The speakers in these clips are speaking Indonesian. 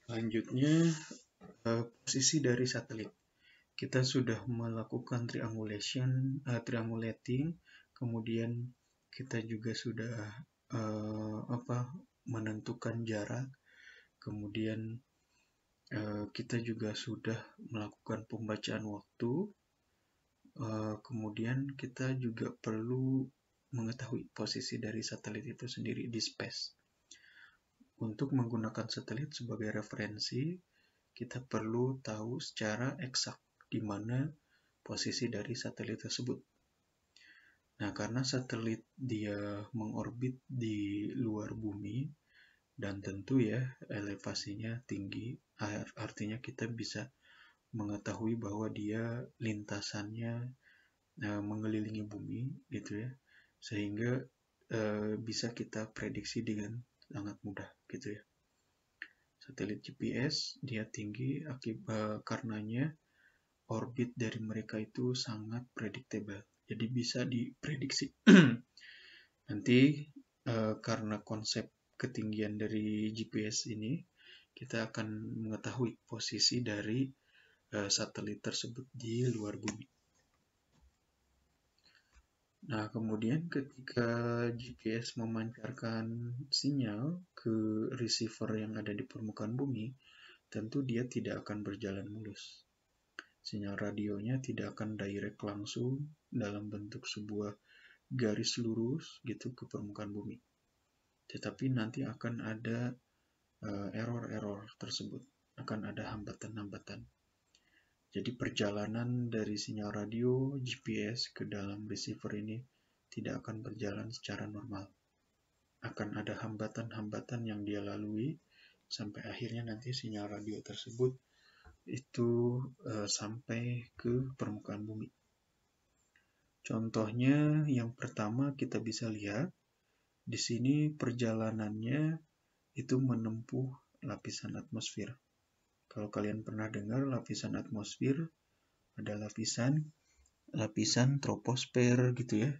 Selanjutnya, posisi dari satelit. Kita sudah melakukan triangulating, kemudian kita juga sudah menentukan jarak, kemudian kita juga sudah melakukan pembacaan waktu, kemudian kita juga perlu mengetahui posisi dari satelit itu sendiri di space. Untuk menggunakan satelit sebagai referensi, kita perlu tahu secara eksak di mana posisi dari satelit tersebut. Nah, karena satelit dia mengorbit di luar bumi, dan tentu ya elevasinya tinggi, artinya kita bisa mengetahui bahwa dia lintasannya mengelilingi bumi gitu ya, sehingga bisa kita prediksi dengan sangat mudah gitu ya. Satelit GPS dia tinggi karenanya orbit dari mereka itu sangat predictable, jadi bisa diprediksi. Nanti karena konsep ketinggian dari GPS ini, kita akan mengetahui posisi dari satelit tersebut di luar bumi. Nah, kemudian ketika GPS memancarkan sinyal ke receiver yang ada di permukaan bumi, tentu dia tidak akan berjalan mulus. Sinyal radionya tidak akan direct langsung dalam bentuk sebuah garis lurus gitu ke permukaan bumi. Tetapi nanti akan ada error-error tersebut, akan ada hambatan-hambatan. Jadi perjalanan dari sinyal radio GPS ke dalam receiver ini tidak akan berjalan secara normal. Akan ada hambatan-hambatan yang dia lalui sampai akhirnya nanti sinyal radio tersebut itu sampai ke permukaan bumi. Contohnya yang pertama kita bisa lihat di sini perjalanannya itu menempuh lapisan atmosfer. Kalau kalian pernah dengar lapisan atmosfer, ada lapisan troposfer gitu ya,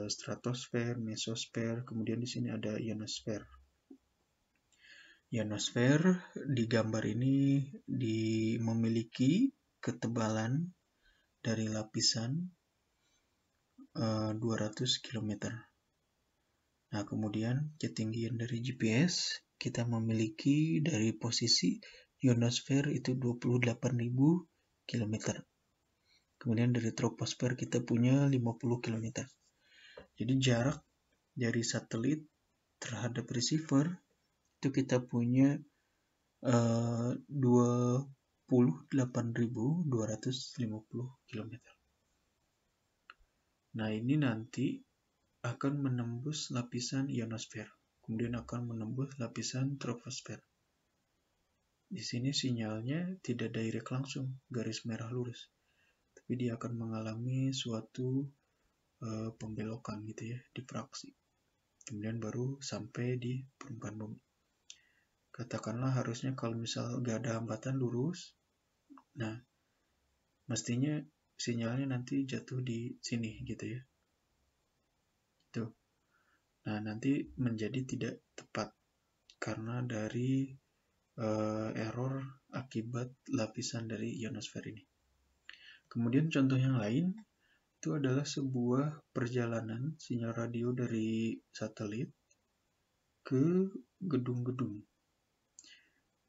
stratosfer, mesosfer, kemudian di sini ada ionosfer. Ionosfer di gambar ini memiliki ketebalan dari lapisan 200 km. Nah, kemudian ketinggian dari GPS kita memiliki dari posisi ionosfer itu 28.000 km. Kemudian dari troposfer kita punya 50 km. Jadi jarak dari satelit terhadap receiver itu kita punya 28.250 km. Nah, ini nanti akan menembus lapisan ionosfer, kemudian akan menembus lapisan troposfer. Di sini sinyalnya tidak direct langsung, garis merah lurus, tapi dia akan mengalami suatu pembelokan gitu ya, difraksi. Kemudian baru sampai di permukaan bumi. Katakanlah harusnya kalau misal gak ada hambatan lurus, nah mestinya sinyalnya nanti jatuh di sini gitu ya. Tuh. Nah, nanti menjadi tidak tepat karena dari error akibat lapisan dari ionosfer ini. Kemudian contoh yang lain itu adalah sebuah perjalanan sinyal radio dari satelit ke gedung-gedung.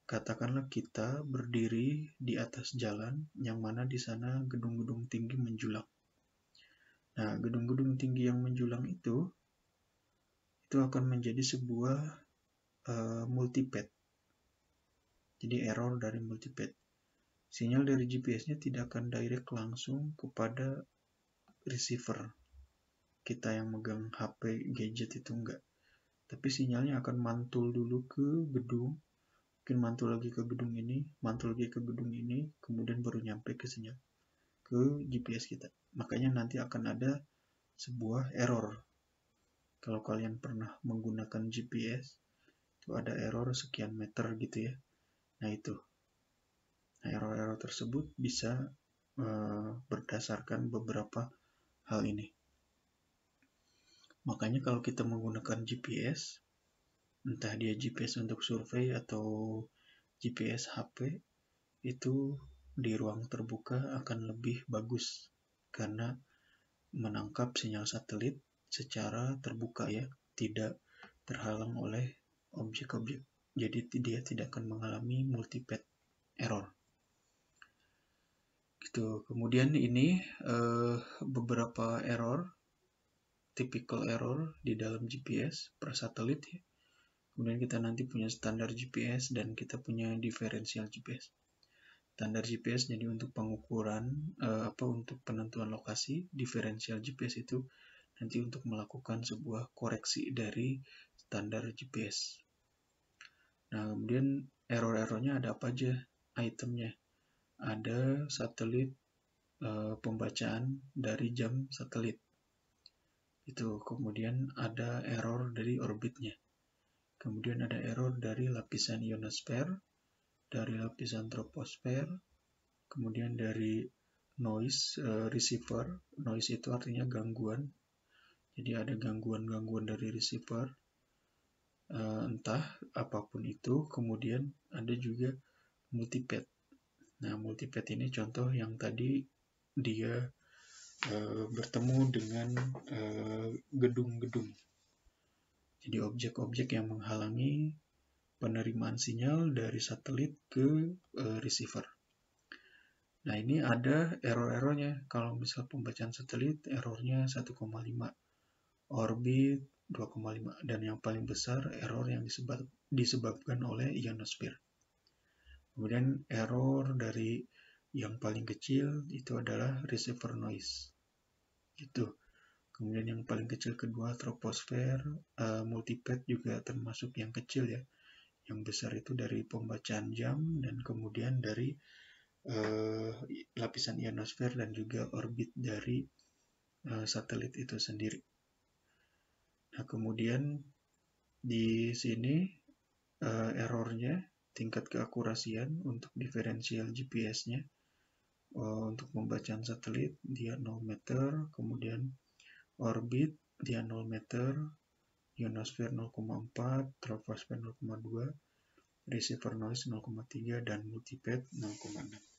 Katakanlah kita berdiri di atas jalan yang mana di sana gedung-gedung tinggi menjulang. Nah, gedung-gedung tinggi yang menjulang itu akan menjadi sebuah multipath. Jadi error dari multipath. Sinyal dari GPS-nya tidak akan direct langsung kepada receiver. Kita yang megang HP gadget itu enggak. Tapi sinyalnya akan mantul dulu ke gedung, mungkin mantul lagi ke gedung ini, mantul lagi ke gedung ini, kemudian baru nyampe ke sinyal ke GPS kita. Makanya nanti akan ada sebuah error. Kalau kalian pernah menggunakan GPS, itu ada error sekian meter gitu ya. Nah itu. Nah, error-error tersebut bisa berdasarkan beberapa hal ini. Makanya kalau kita menggunakan GPS, entah dia GPS untuk survei atau GPS HP itu di ruang terbuka akan lebih bagus karena menangkap sinyal satelit secara terbuka ya, tidak terhalang oleh objek-objek. Jadi dia tidak akan mengalami multipath error. Gitu. Kemudian ini beberapa error, typical error di dalam GPS per satelit ya. Kemudian kita nanti punya standar GPS dan kita punya diferensial GPS. Standar GPS jadi untuk pengukuran untuk penentuan lokasi, diferensial GPS itu nanti untuk melakukan sebuah koreksi dari standar GPS. Nah, kemudian error-errornya ada apa aja itemnya? Ada satelit pembacaan dari jam satelit. Itu kemudian ada error dari orbitnya. Kemudian ada error dari lapisan ionosfer, dari lapisan troposfer, kemudian dari noise receiver. Noise itu artinya gangguan. Jadi ada gangguan-gangguan dari receiver, entah apapun itu. Kemudian ada juga multipath. Nah, multipath ini contoh yang tadi dia bertemu dengan gedung-gedung. Jadi objek-objek yang menghalangi penerimaan sinyal dari satelit ke receiver. Nah, ini ada error-errornya. Kalau misal pembacaan satelit, errornya 1,5. Orbit 2,5. Dan yang paling besar, error yang disebabkan oleh ionosfer. Kemudian error dari yang paling kecil itu adalah receiver noise. Itu. Kemudian yang paling kecil kedua troposfer, multipath juga termasuk yang kecil ya. Yang besar itu dari pembacaan jam dan kemudian dari lapisan ionosfer dan juga orbit dari satelit itu sendiri. Nah, kemudian di sini errornya tingkat keakurasian untuk diferensial GPS-nya untuk pembacaan satelit dia 0 meter, kemudian orbit dia 0 meter, ionosfer 0,4, troposfer 0,2, receiver noise 0,3, dan multipath 0,6.